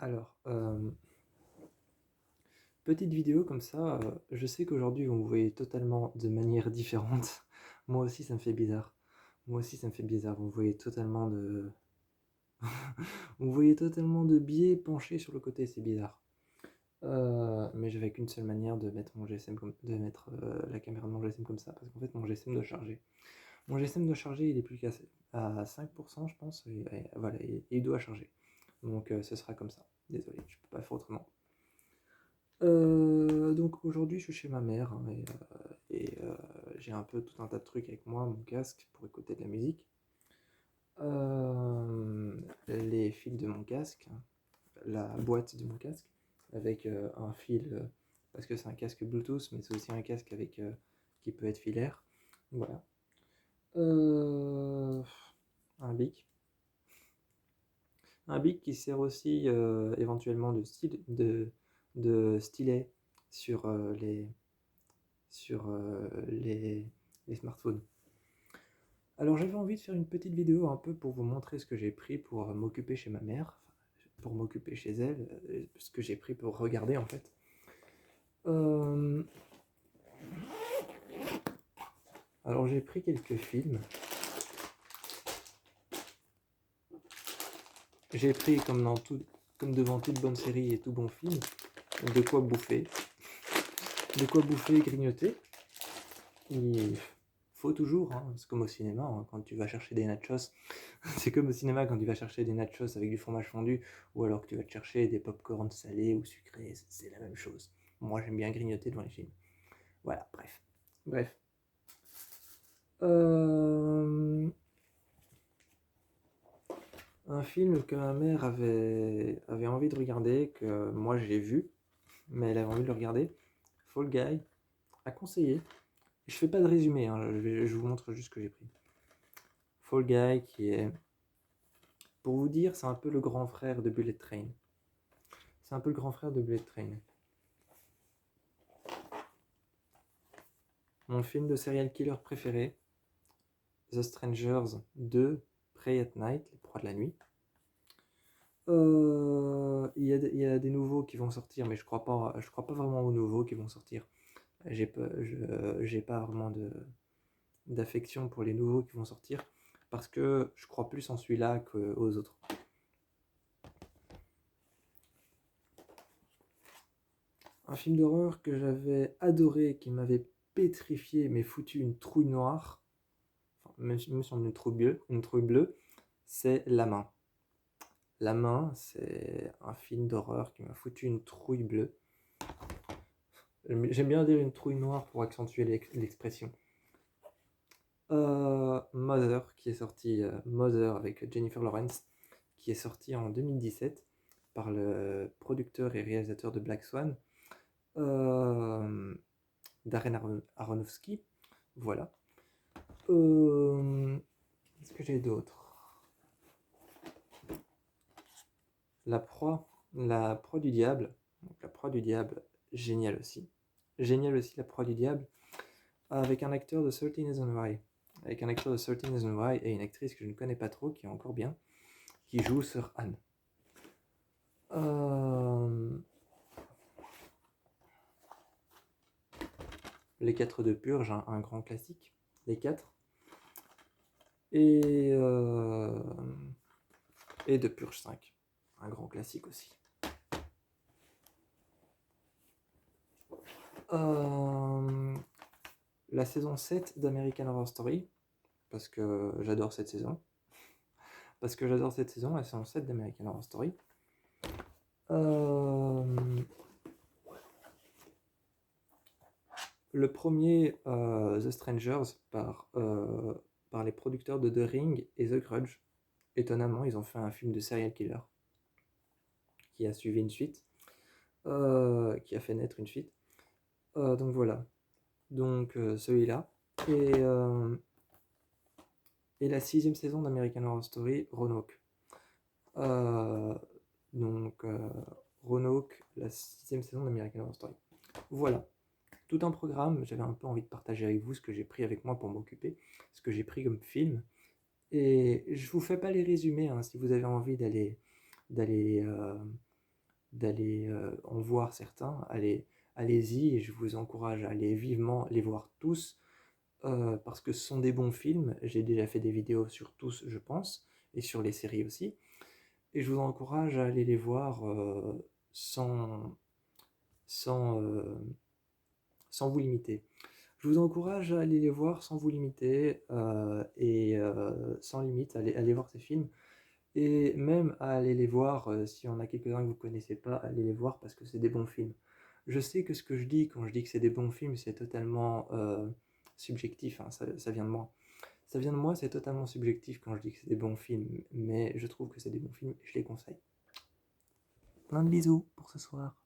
Alors, petite vidéo comme ça, je sais qu'aujourd'hui vous me voyez totalement de manière différente. Moi aussi ça me fait bizarre. Moi aussi ça me fait bizarre. Vous me voyez totalement de vous me voyez totalement de biais penché sur le côté, c'est bizarre. Mais j'avais qu'une seule manière de mettre mon GSM de mettre la caméra de mon GSM comme ça, parce qu'en fait mon GSM doit charger. Mon GSM doit charger, il est plus qu'à à 5% je pense, et voilà, et il doit charger. Donc ce sera comme ça. Désolé, je peux pas faire autrement. Donc aujourd'hui, je suis chez ma mère hein, et j'ai un peu tout un tas de trucs avec moi, mon casque pour écouter de la musique, les fils de mon casque, la boîte de mon casque avec un fil parce que c'est un casque Bluetooth, mais c'est aussi un casque avec qui peut être filaire. Voilà. Euh, un bic, un bic qui sert aussi éventuellement de stylet sur les smartphones. Alors j'avais envie de faire une petite vidéo un peu pour vous montrer ce que j'ai pris pour m'occuper chez ma mère, pour m'occuper chez elle, ce que j'ai pris pour regarder en fait. Euh, alors j'ai pris quelques films. J'ai pris comme devant toute bonne série et tout bon film, de quoi bouffer. De quoi bouffer et grignoter. Il faut toujours, hein, c'est comme au cinéma, hein, quand tu vas chercher des nachos. C'est comme au cinéma quand tu vas chercher des nachos avec du fromage fondu, ou alors que tu vas te chercher des pop-corn salés ou sucrés, c'est la même chose. Moi j'aime bien grignoter devant les films. Voilà, bref. Bref. Euh, un film que ma mère avait envie de regarder, que moi j'ai vu, mais elle avait envie de le regarder. Fall Guy, à conseiller. Je fais pas de résumé, hein, je vous montre juste ce que j'ai pris. Fall Guy qui est, pour vous dire, c'est un peu le grand frère de Bullet Train. C'est un peu le grand frère de Bullet Train. Mon film de serial killer préféré, The Strangers 2, Prey at Night, les proies de la nuit. Il y a des nouveaux qui vont sortir, mais je crois pas vraiment aux nouveaux qui vont sortir. J'ai pas vraiment d'affection pour les nouveaux qui vont sortir, parce que je crois plus en celui-là qu'aux autres. Un film d'horreur que j'avais adoré, qui m'avait pétrifié, mais foutu une trouille noire, enfin, même si on une trouille bleue, c'est La Main. La Main, c'est un film d'horreur qui m'a foutu une trouille bleue. J'aime bien dire une trouille noire pour accentuer l'expression. Mother, qui est sorti, Mother avec Jennifer Lawrence, qui est sorti en 2017 par le producteur et réalisateur de Black Swan, Darren Aronofsky. Voilà. Qu'est-ce que j'ai d'autre? La proie du diable. Donc, la proie du diable, génial aussi. Génial aussi, la proie du diable, avec un acteur de 13 Reasons Why. Avec un acteur de 13 Reasons Why et une actrice que je ne connais pas trop, qui est encore bien, qui joue Sir Anne. Les 4 de Purge, un grand classique. Les 4. Et de Purge 5. Un grand classique aussi. La saison 7 d'American Horror Story, parce que j'adore cette saison. La saison 7 d'American Horror Story. Le premier, The Strangers, par les producteurs de The Ring et The Grudge. Étonnamment, ils ont fait un film de serial killer qui a suivi une suite, qui a fait naître une suite. Donc voilà. Donc celui-là. Et la 6e saison d'American Horror Story, Roanoke. Roanoke, la 6e saison d'American Horror Story. Voilà. Tout un programme, j'avais un peu envie de partager avec vous ce que j'ai pris avec moi pour m'occuper, ce que j'ai pris comme film. Et je vous fais pas les résumés, hein, si vous avez envie d'aller d'aller en voir certains, allez-y et je vous encourage à aller vivement les voir tous parce que ce sont des bons films. J'ai déjà fait des vidéos sur tous, je pense, et sur les séries aussi. Et je vous encourage à aller les voir sans, sans, sans vous limiter. Je vous encourage à aller les voir sans vous limiter et sans limite, aller voir ces films. Et même à aller les voir, s'il y en a quelques-uns que vous ne connaissez pas, allez les voir parce que c'est des bons films. Je sais que ce que je dis quand je dis que c'est des bons films, c'est totalement subjectif, hein, ça vient de moi. Ça vient de moi, c'est totalement subjectif quand je dis que c'est des bons films, mais je trouve que c'est des bons films et je les conseille. Plein de bisous pour ce soir.